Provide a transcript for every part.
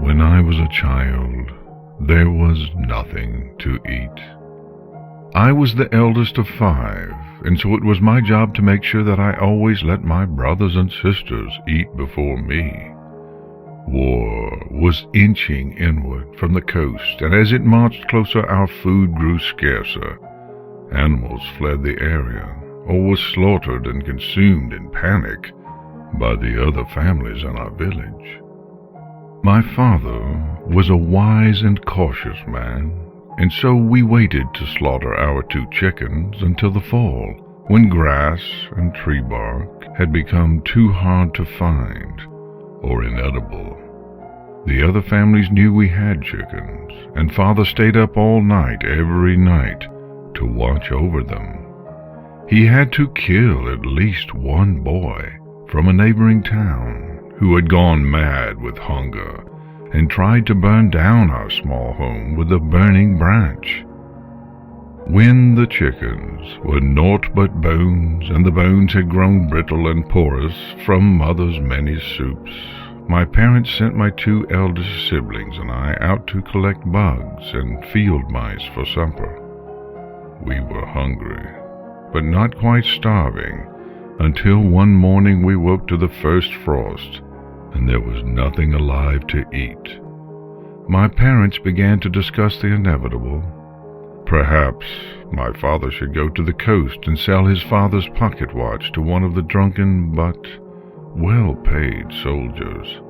When I was a child, there was nothing to eat. I was the eldest of 5, and so it was my job to make sure that I always let my brothers and sisters eat before me. War was inching inward from the coast, and as it marched closer, our food grew scarcer. Animals fled the area, or were slaughtered and consumed in panic by the other families in our village. My father was a wise and cautious man, and so we waited to slaughter our 2 chickens until the fall, when grass and tree bark had become too hard to find or inedible. The other families knew we had chickens, and Father stayed up all night every night to watch over them. He had to kill at least one boy from a neighboring town who had gone mad with hunger and tried to burn down our small home with a burning branch. When the chickens were naught but bones, and the bones had grown brittle and porous from Mother's many soups, my parents sent my 2 eldest siblings and I out to collect bugs and field mice for supper. We were hungry, but not quite starving, until one morning we woke to the first frost, and there was nothing alive to eat. My parents began to discuss the inevitable. Perhaps my father should go to the coast and sell his father's pocket watch to one of the drunken but well-paid soldiers.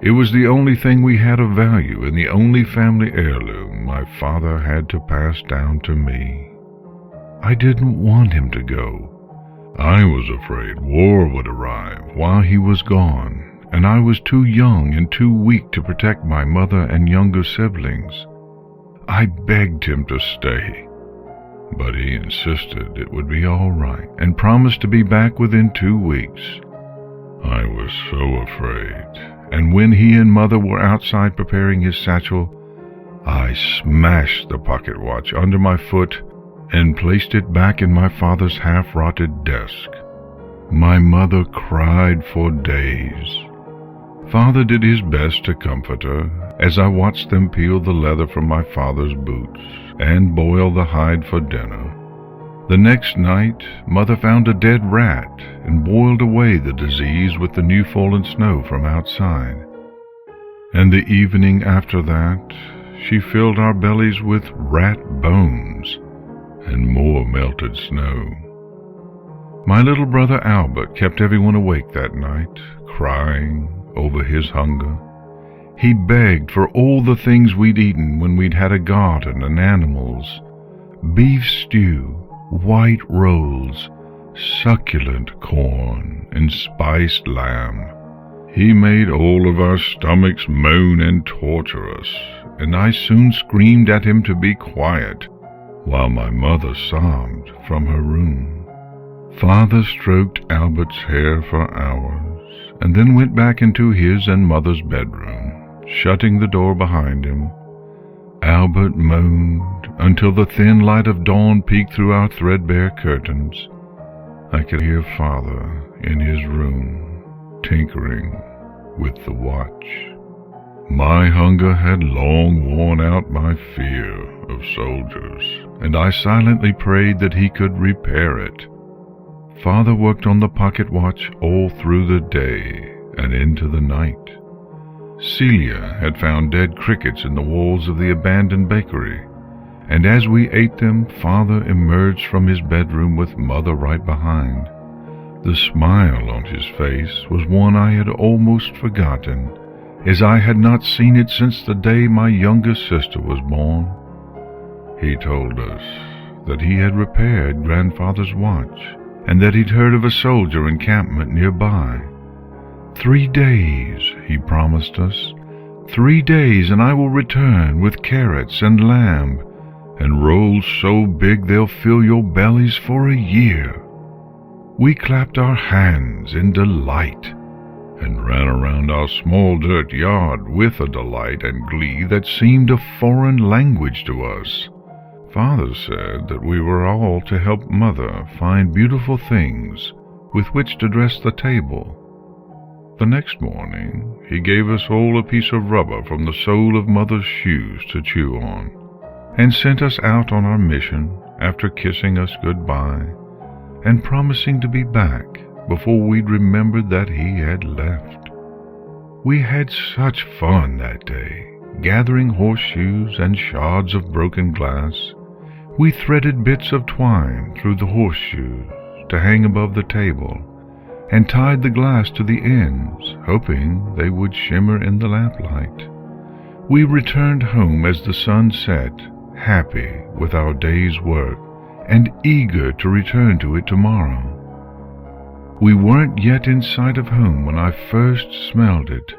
It was the only thing we had of value and the only family heirloom my father had to pass down to me. I didn't want him to go. I was afraid war would arrive while he was gone, and I was too young and too weak to protect my mother and younger siblings. I begged him to stay, but he insisted it would be all right and promised to be back within 2 weeks. I was so afraid, and when he and Mother were outside preparing his satchel, I smashed the pocket watch under my foot and placed it back in my father's half-rotted desk. My mother cried for days. Father did his best to comfort her as I watched them peel the leather from my father's boots and boil the hide for dinner. The next night, Mother found a dead rat and boiled away the disease with the new fallen snow from outside. And the evening after that, she filled our bellies with rat bones and more melted snow. My little brother Albert kept everyone awake that night, crying over his hunger. He begged for all the things we'd eaten when we'd had a garden and animals: beef stew, white rolls, succulent corn, and spiced lamb. He made all of our stomachs moan and torture us, and I soon screamed at him to be quiet, while my mother sobbed from her room. Father stroked Albert's hair for hours, and then went back into his and Mother's bedroom, shutting the door behind him. Albert moaned until the thin light of dawn peeked through our threadbare curtains. I could hear Father in his room, tinkering with the watch. My hunger had long worn out my fear of soldiers, and I silently prayed that he could repair it. Father worked on the pocket watch all through the day and into the night. Celia had found dead crickets in the walls of the abandoned bakery, and as we ate them, Father emerged from his bedroom with Mother right behind. The smile on his face was one I had almost forgotten, as I had not seen it since the day my youngest sister was born. He told us that he had repaired Grandfather's watch, and that he'd heard of a soldier encampment nearby. 3 days, he promised us. 3 days, and I will return with carrots and lamb, and rolls so big they'll fill your bellies for a year. We clapped our hands in delight, and ran around our small dirt yard with a delight and glee that seemed a foreign language to us. Father said that we were all to help Mother find beautiful things with which to dress the table. The next morning, he gave us all a piece of rubber from the sole of Mother's shoes to chew on, and sent us out on our mission after kissing us goodbye and promising to be back before we'd remembered that he had left. We had such fun that day, gathering horseshoes and shards of broken glass. We threaded bits of twine through the horseshoes to hang above the table, and tied the glass to the ends, hoping they would shimmer in the lamplight. We returned home as the sun set, happy with our day's work, and eager to return to it tomorrow. We weren't yet in sight of home when I first smelled it.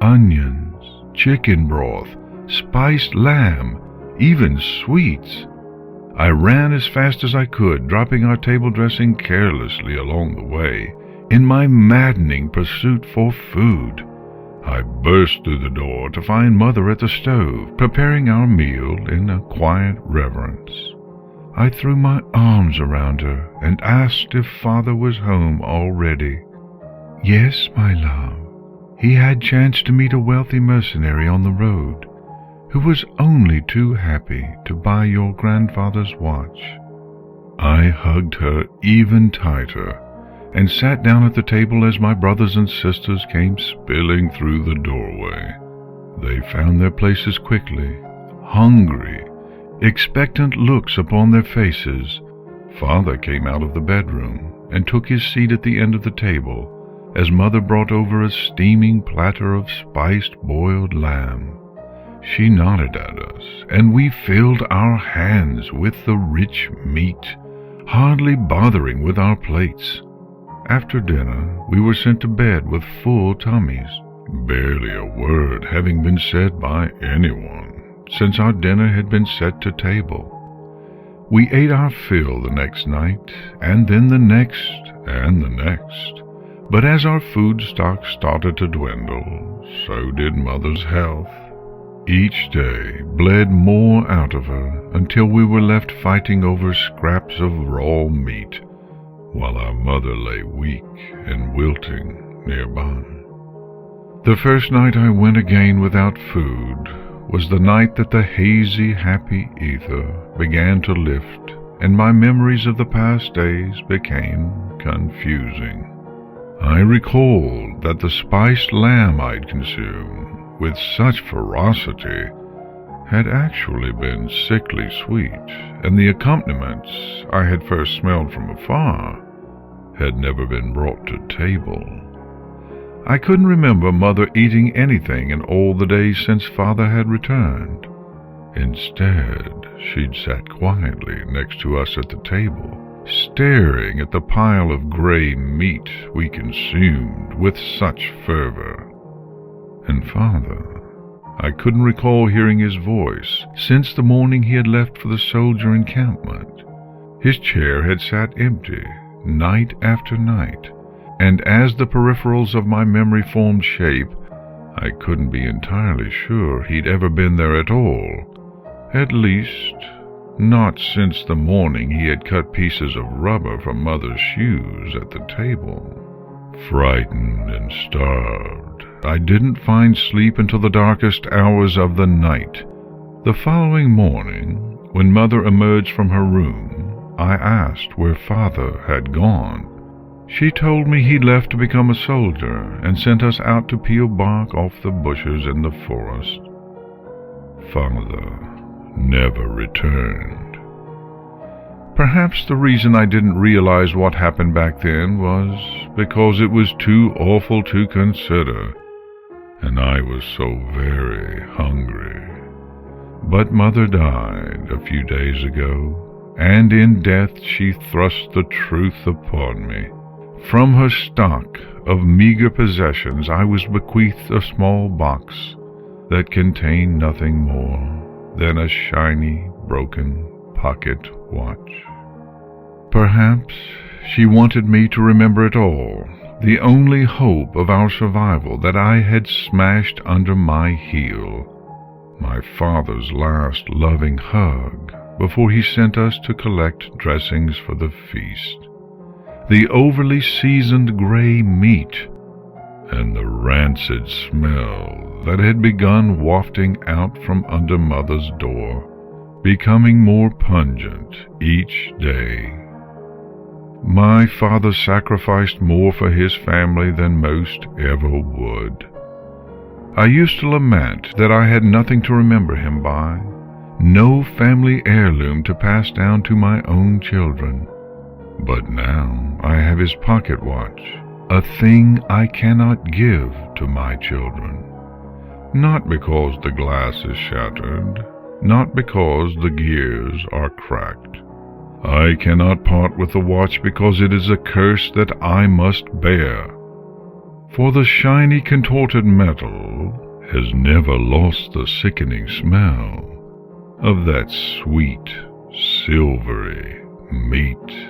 Onions, chicken broth, spiced lamb, even sweets. I ran as fast as I could, dropping our table dressing carelessly along the way, in my maddening pursuit for food. I burst through the door to find Mother at the stove, preparing our meal in a quiet reverence. I threw my arms around her and asked if Father was home already. "Yes, my love. He had chanced to meet a wealthy mercenary on the road, who was only too happy to buy your grandfather's watch." I hugged her even tighter and sat down at the table as my brothers and sisters came spilling through the doorway. They found their places quickly, hungry, expectant looks upon their faces. Father came out of the bedroom and took his seat at the end of the table as Mother brought over a steaming platter of spiced boiled lamb. She nodded at us, and we filled our hands with the rich meat, hardly bothering with our plates. After dinner, we were sent to bed with full tummies, barely a word having been said by anyone since our dinner had been set to table. We ate our fill the next night, and then the next, and the next. But as our food stock started to dwindle, so did Mother's health. Each day bled more out of her until we were left fighting over scraps of raw meat, while our mother lay weak and wilting nearby. The first night I went again without food was the night that the hazy, happy ether began to lift, and my memories of the past days became confusing. I recalled that the spiced lamb I'd consumed with such ferocity had actually been sickly sweet, and the accompaniments I had first smelled from afar had never been brought to table. I couldn't remember Mother eating anything in all the days since Father had returned. Instead, she'd sat quietly next to us at the table, staring at the pile of gray meat we consumed with such fervor. And Father, I couldn't recall hearing his voice since the morning he had left for the soldier encampment. His chair had sat empty night after night, and as the peripherals of my memory formed shape, I couldn't be entirely sure he'd ever been there at all, at least not since the morning he had cut pieces of rubber from Mother's shoes at the table. Frightened and starved, I didn't find sleep until the darkest hours of the night. The following morning, when Mother emerged from her room, I asked where Father had gone. She told me he'd left to become a soldier and sent us out to peel bark off the bushes in the forest. Father never returned. Perhaps the reason I didn't realize what happened back then was because it was too awful to consider, and I was so very hungry. But Mother died a few days ago, and in death she thrust the truth upon me. From her stock of meager possessions I was bequeathed a small box that contained nothing more than a shiny, broken pocket watch. Perhaps she wanted me to remember it all, the only hope of our survival that I had smashed under my heel, my father's last loving hug before he sent us to collect dressings for the feast, the overly seasoned gray meat, and the rancid smell that had begun wafting out from under Mother's door, becoming more pungent each day. My father sacrificed more for his family than most ever would. I used to lament that I had nothing to remember him by, no family heirloom to pass down to my own children. But now I have his pocket watch, a thing I cannot give to my children. Not because the glass is shattered, not because the gears are cracked. I cannot part with the watch because it is a curse that I must bear. For the shiny, contorted metal has never lost the sickening smell of that sweet, silvery meat.